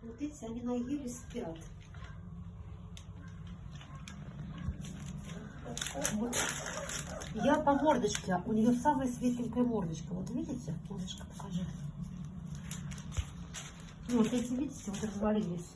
Вот видите, они на гире спят. Вот. Я по мордочке, у нее самая светленькая мордочка. Вот видите? Мордочка, покажи. Ну, вот эти, видите, вот развалились.